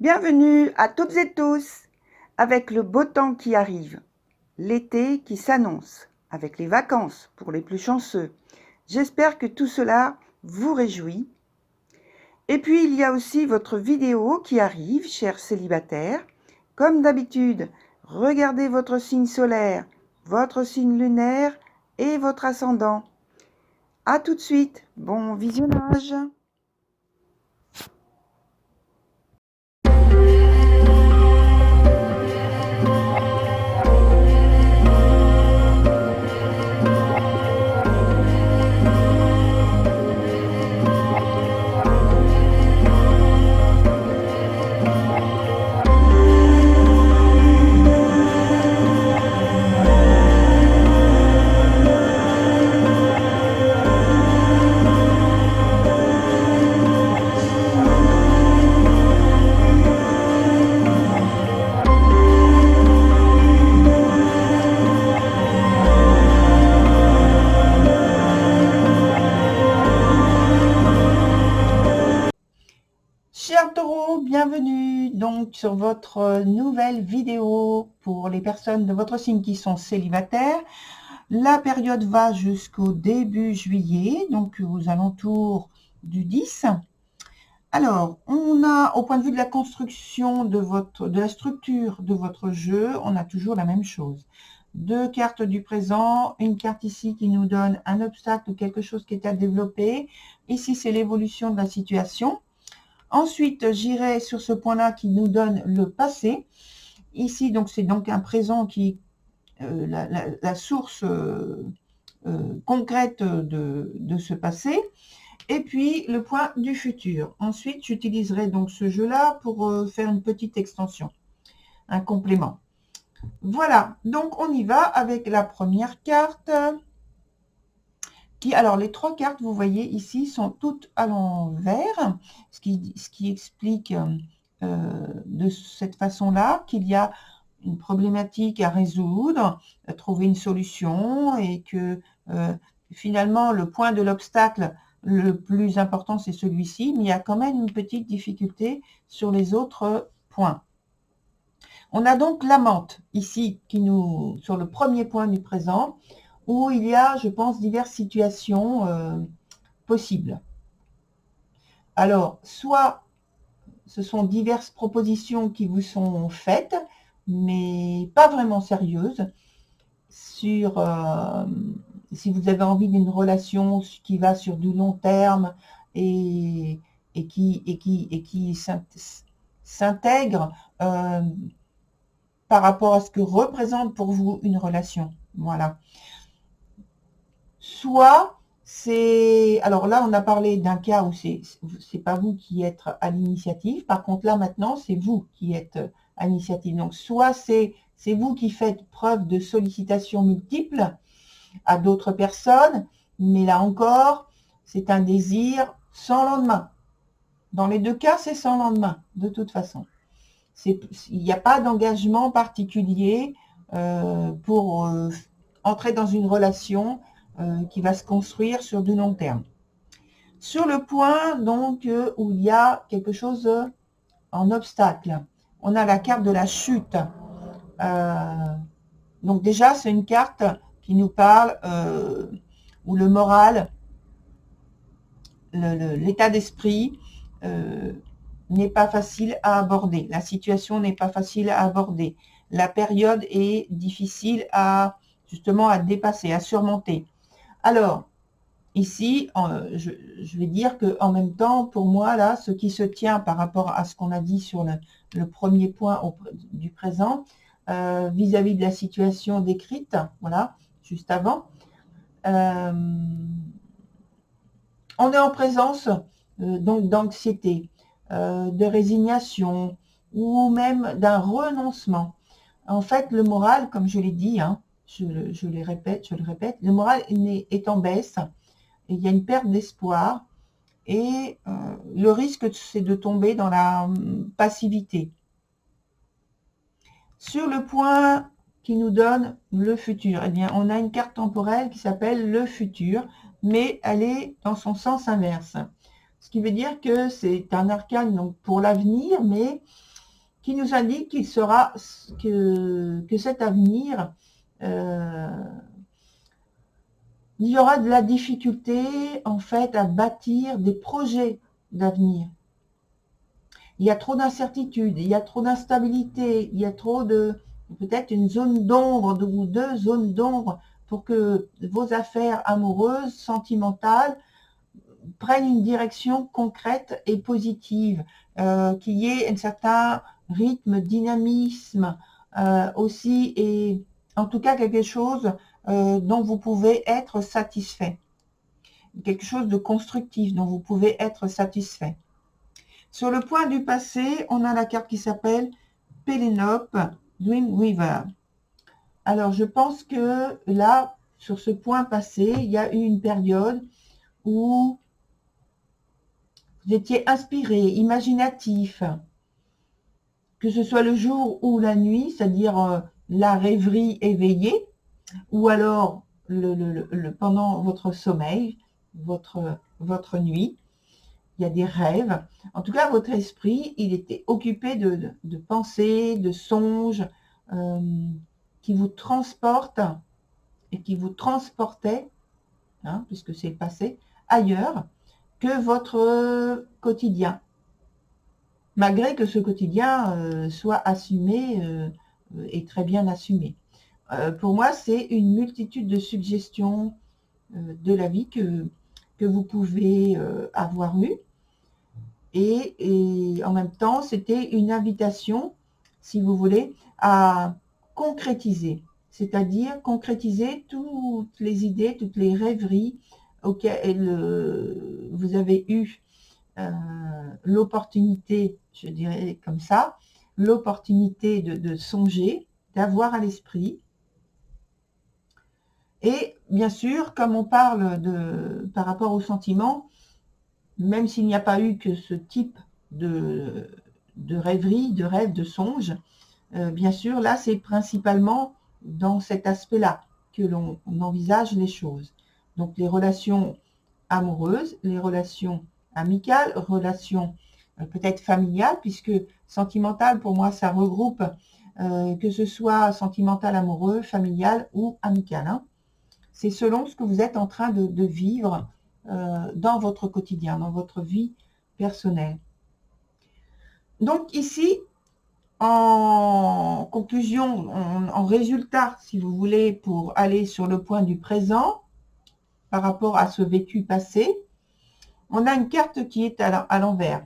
Bienvenue à toutes et tous, avec le beau temps qui arrive, l'été qui s'annonce, avec les vacances pour les plus chanceux. J'espère que tout cela vous réjouit. Et puis il y a aussi votre vidéo qui arrive, chers célibataires. Comme d'habitude, regardez votre signe solaire, votre signe lunaire et votre ascendant. À tout de suite, bon visionnage. Chers taureaux, bienvenue donc sur votre nouvelle vidéo pour les personnes de votre signe qui sont célibataires. La période va jusqu'au début juillet, donc aux alentours du 10. Alors, on a, au point de vue de la construction de la structure de votre jeu, on a toujours la même chose. Deux cartes du présent, une carte ici qui nous donne un obstacle ou quelque chose qui est à développer. Ici, c'est l'évolution de la situation. Ensuite, j'irai sur ce point-là qui nous donne le passé. Ici, donc c'est donc un présent qui est la source concrète de ce passé. Et puis, le point du futur. Ensuite, j'utiliserai donc ce jeu-là pour faire une petite extension, un complément. Voilà, donc on y va avec la première carte. Alors, les trois cartes, vous voyez ici, sont toutes à l'envers, ce qui explique de cette façon-là qu'il y a une problématique à résoudre, à trouver une solution, et que finalement, le point de l'obstacle le plus important, c'est celui-ci, mais il y a quand même une petite difficulté sur les autres points. On a donc la menthe, ici, sur le premier point du présent, où il y a, je pense, diverses situations possibles. Alors, soit ce sont diverses propositions qui vous sont faites, mais pas vraiment sérieuses, sur si vous avez envie d'une relation qui va sur du long terme et qui s'intègre par rapport à ce que représente pour vous une relation. Voilà. Soit c'est... Alors là, on a parlé d'un cas où c'est pas vous qui êtes à l'initiative. Par contre, là, maintenant, c'est vous qui êtes à l'initiative. Donc, soit c'est vous qui faites preuve de sollicitation multiple à d'autres personnes, mais là encore, c'est un désir sans lendemain. Dans les deux cas, c'est sans lendemain, de toute façon. Il n'y a pas d'engagement particulier pour entrer dans une relation qui va se construire sur du long terme. Sur le point donc où il y a quelque chose en obstacle, on a la carte de la chute. Donc déjà, c'est une carte qui nous parle où le moral, l'état d'esprit n'est pas facile à aborder. La situation n'est pas facile à aborder. La période est difficile justement à dépasser, à surmonter. Alors, ici, je vais dire qu'en même temps, pour moi, là, ce qui se tient par rapport à ce qu'on a dit sur le premier point du présent, vis-à-vis de la situation décrite, voilà, juste avant, on est en présence donc d'anxiété, de résignation ou même d'un renoncement. En fait, le moral, comme je l'ai dit, hein, je le répète, le moral est en baisse. Et il y a une perte d'espoir et le risque, c'est de tomber dans la passivité. Sur le point qui nous donne le futur, eh bien, on a une carte temporelle qui s'appelle le futur, mais elle est dans son sens inverse. Ce qui veut dire que c'est un arcane donc, pour l'avenir, mais qui nous indique qu'il sera que cet avenir, il y aura de la difficulté en fait à bâtir des projets d'avenir. Il y a trop d'incertitudes, il y a trop d'instabilité, il y a trop de, peut-être une zone d'ombre ou deux zones d'ombre pour que vos affaires amoureuses, sentimentales, prennent une direction concrète et positive, qu'il y ait un certain rythme, dynamisme aussi, et en tout cas quelque chose dont vous pouvez être satisfait. Quelque chose de constructif dont vous pouvez être satisfait. Sur le point du passé, on a la carte qui s'appelle Pélénope Dreamweaver. Alors, je pense que là, sur ce point passé, il y a eu une période où vous étiez inspiré, imaginatif, que ce soit le jour ou la nuit, c'est-à-dire la rêverie éveillée, ou alors pendant votre sommeil, votre nuit. Il y a des rêves. En tout cas, votre esprit, il était occupé de pensées, de songes qui vous transportent et qui vous transportaient, hein, puisque c'est le passé, ailleurs que votre quotidien. Malgré que ce quotidien soit assumé et très bien assumé. Pour moi, c'est une multitude de suggestions de la vie que vous pouvez avoir eues. Et en même temps, c'était une invitation, si vous voulez, à concrétiser. C'est-à-dire concrétiser toutes les idées, toutes les rêveries auxquelles vous avez eu l'opportunité, je dirais comme ça, l'opportunité de songer, d'avoir à l'esprit. Et bien sûr, comme on parle par rapport aux sentiments, même s'il n'y a pas eu que ce type de rêverie, de rêve, de songe, bien sûr, là, c'est principalement dans cet aspect-là que l'on envisage les choses. Donc, les relations amoureuses, les relations amicales, relations peut-être familiales, puisque sentimentale, pour moi, ça regroupe que ce soit sentimental, amoureux, familial ou amical. Hein. C'est selon ce que vous êtes en train de vivre dans votre quotidien, dans votre vie personnelle. Donc ici, en conclusion, en résultat, si vous voulez, pour aller sur le point du présent, par rapport à ce vécu passé, on a une carte qui est à l'envers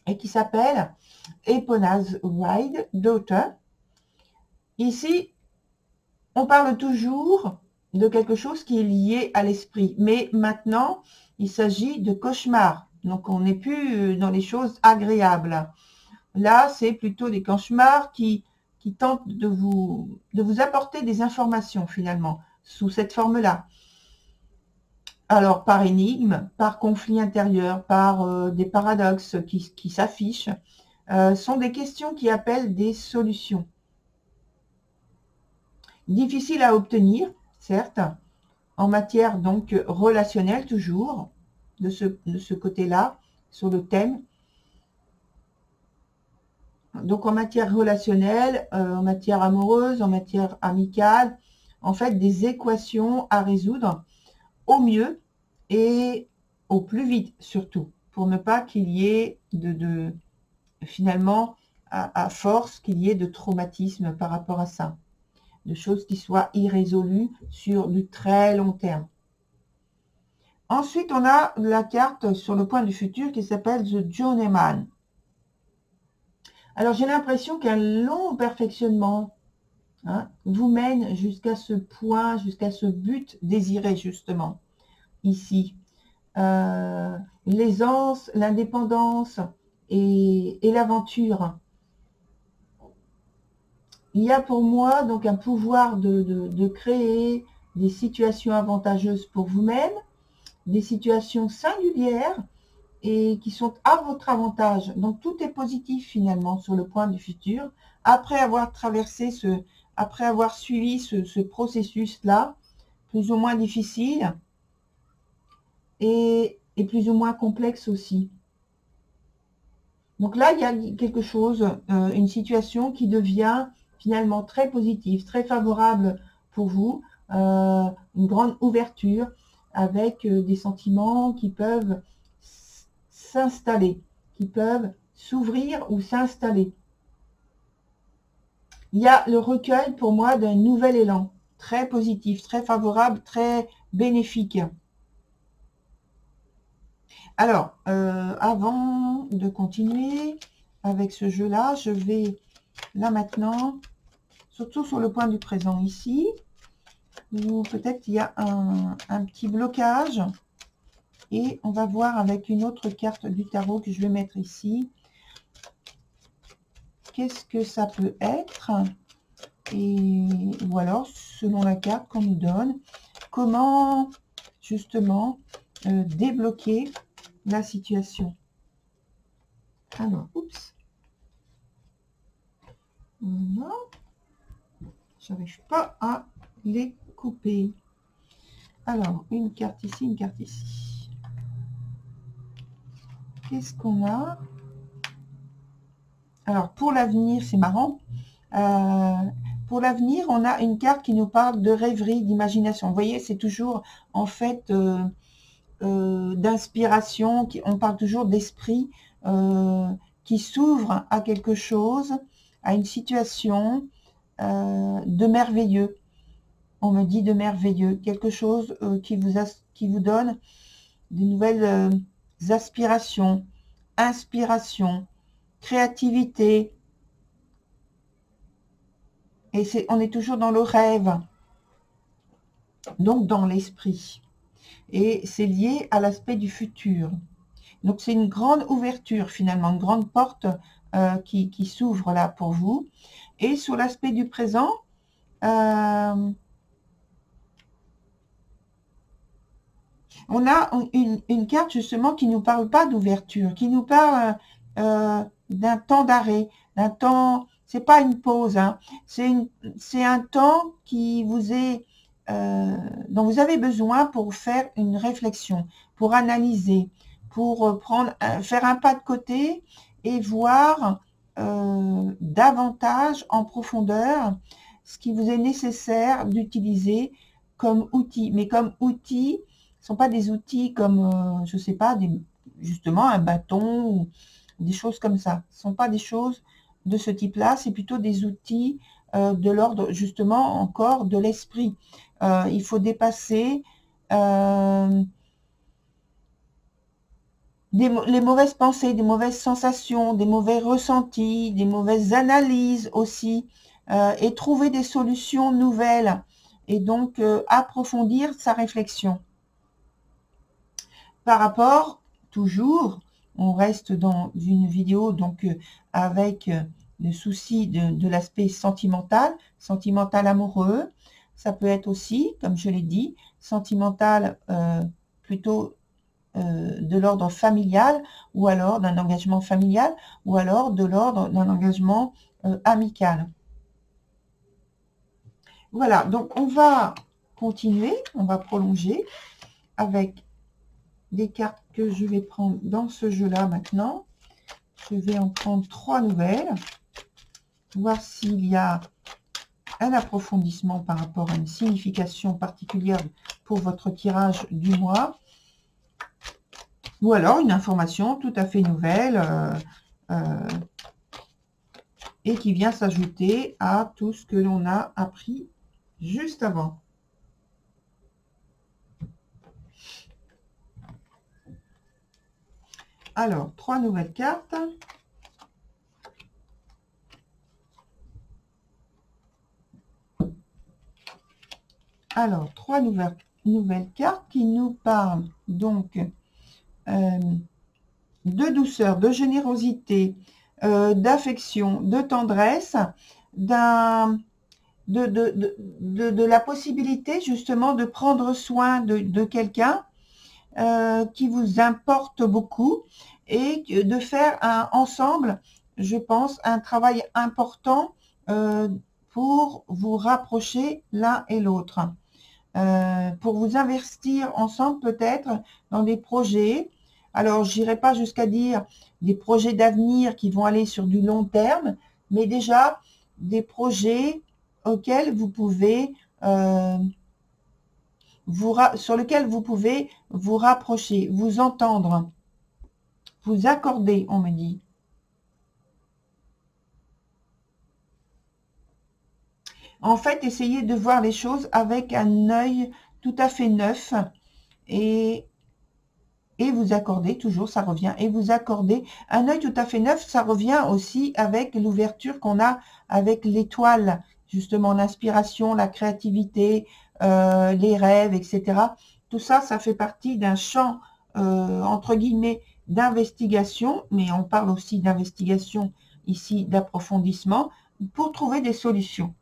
et qui s'appelle Epona's Ride Daughter. Ici, on parle toujours de quelque chose qui est lié à l'esprit. Mais maintenant, il s'agit de cauchemars. Donc, on n'est plus dans les choses agréables. Là, c'est plutôt des cauchemars qui tentent de vous apporter des informations, finalement, sous cette forme-là. Alors, par énigme, par conflit intérieur, par des paradoxes qui s'affichent, sont des questions qui appellent des solutions. Difficiles à obtenir, certes, en matière donc relationnelle toujours, de ce côté-là, sur le thème. Donc en matière relationnelle, en matière amoureuse, en matière amicale, en fait des équations à résoudre au mieux et au plus vite surtout, pour ne pas qu'il y ait finalement, à force, qu'il y ait de traumatisme par rapport à ça. De choses qui soient irrésolues sur du très long terme. Ensuite, on a la carte sur le point du futur qui s'appelle The Journeyman. Alors, j'ai l'impression qu'un long perfectionnement vous mène jusqu'à ce point, jusqu'à ce but désiré, justement, ici. L'aisance, l'indépendance et l'aventure. Il y a pour moi donc un pouvoir de créer des situations avantageuses pour vous-même, des situations singulières et qui sont à votre avantage. Donc tout est positif finalement sur le point du futur. Après avoir traversé après avoir suivi ce processus-là, plus ou moins difficile et plus ou moins complexe aussi. Donc là, il y a quelque chose, une situation qui devient finalement très positive, très favorable pour vous, une grande ouverture avec des sentiments qui peuvent s'installer, qui peuvent s'ouvrir ou s'installer. Il y a le recueil pour moi d'un nouvel élan, très positif, très favorable, très bénéfique. Alors, avant de continuer avec ce jeu-là, je vais là maintenant, surtout sur le point du présent ici, où peut-être il y a un petit blocage. Et on va voir avec une autre carte du tarot que je vais mettre ici. Qu'est-ce que ça peut être? Ou alors, selon la carte qu'on nous donne, comment justement débloquer la situation. Alors, oups. Voilà. J'arrive pas à les couper. Alors, une carte ici, une carte ici. Qu'est-ce qu'on a? Alors, pour l'avenir, c'est marrant. Pour l'avenir, on a une carte qui nous parle de rêverie, d'imagination. Vous voyez, c'est toujours en fait d'inspiration. On parle toujours d'esprit qui s'ouvre à quelque chose, à une situation de merveilleux. On me dit de merveilleux, quelque chose qui vous donne de nouvelles aspirations, inspiration, créativité. Et on est toujours dans le rêve, donc dans l'esprit. Et c'est lié à l'aspect du futur. Donc c'est une grande ouverture finalement, une grande porte qui s'ouvre là pour vous. Et sur l'aspect du présent, on a une carte justement qui ne nous parle pas d'ouverture, qui nous parle d'un temps d'arrêt, d'un temps, c'est pas une pause, hein, c'est un temps qui vous est, dont vous avez besoin pour faire une réflexion, pour analyser, pour faire un pas de côté et voir davantage en profondeur ce qui vous est nécessaire d'utiliser comme outil, mais comme outil ne sont pas des outils comme, je ne sais pas, justement un bâton ou des choses comme ça. Ce ne sont pas des choses de ce type-là, c'est plutôt des outils de l'ordre, justement, encore de l'esprit. Il faut dépasser les mauvaises pensées, des mauvaises sensations, des mauvais ressentis, des mauvaises analyses aussi, et trouver des solutions nouvelles, et donc approfondir sa réflexion. Par rapport, toujours, on reste dans une vidéo donc avec le souci de l'aspect sentimental, sentimental amoureux. Ça peut être aussi, comme je l'ai dit, sentimental plutôt de l'ordre familial, ou alors d'un engagement familial, ou alors de l'ordre d'un engagement amical. Voilà, donc on va continuer, on va prolonger avec des cartes que je vais prendre dans ce jeu-là maintenant. Je vais en prendre 3 nouvelles, voir s'il y a un approfondissement par rapport à une signification particulière pour votre tirage du mois, ou alors une information tout à fait nouvelle et qui vient s'ajouter à tout ce que l'on a appris juste avant. Alors, 3 nouvelles cartes. Alors, 3 nouvelles cartes qui nous parlent donc de douceur, de générosité, d'affection, de tendresse, de la possibilité justement de prendre soin de quelqu'un qui vous importe beaucoup et de faire ensemble, je pense, un travail important pour vous rapprocher l'un et l'autre, pour vous investir ensemble peut-être dans des projets Alors, je n'irai pas jusqu'à dire des projets d'avenir qui vont aller sur du long terme, mais déjà des projets auxquels vous pouvez sur lesquels vous pouvez vous rapprocher, vous entendre, vous accorder, on me dit. En fait, essayez de voir les choses avec un œil tout à fait neuf et vous accorder, toujours ça revient, et vous accorder un œil tout à fait neuf, ça revient aussi avec l'ouverture qu'on a avec l'étoile, justement l'inspiration, la créativité, les rêves, etc. Tout ça, ça fait partie d'un champ, entre guillemets, d'investigation, mais on parle aussi d'investigation ici, d'approfondissement, pour trouver des solutions.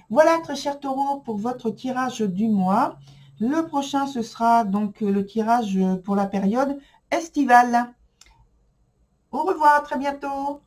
Voilà, très cher Taureau, pour votre tirage du mois. Le prochain, ce sera donc le tirage pour la période estivale. Au revoir, à très bientôt.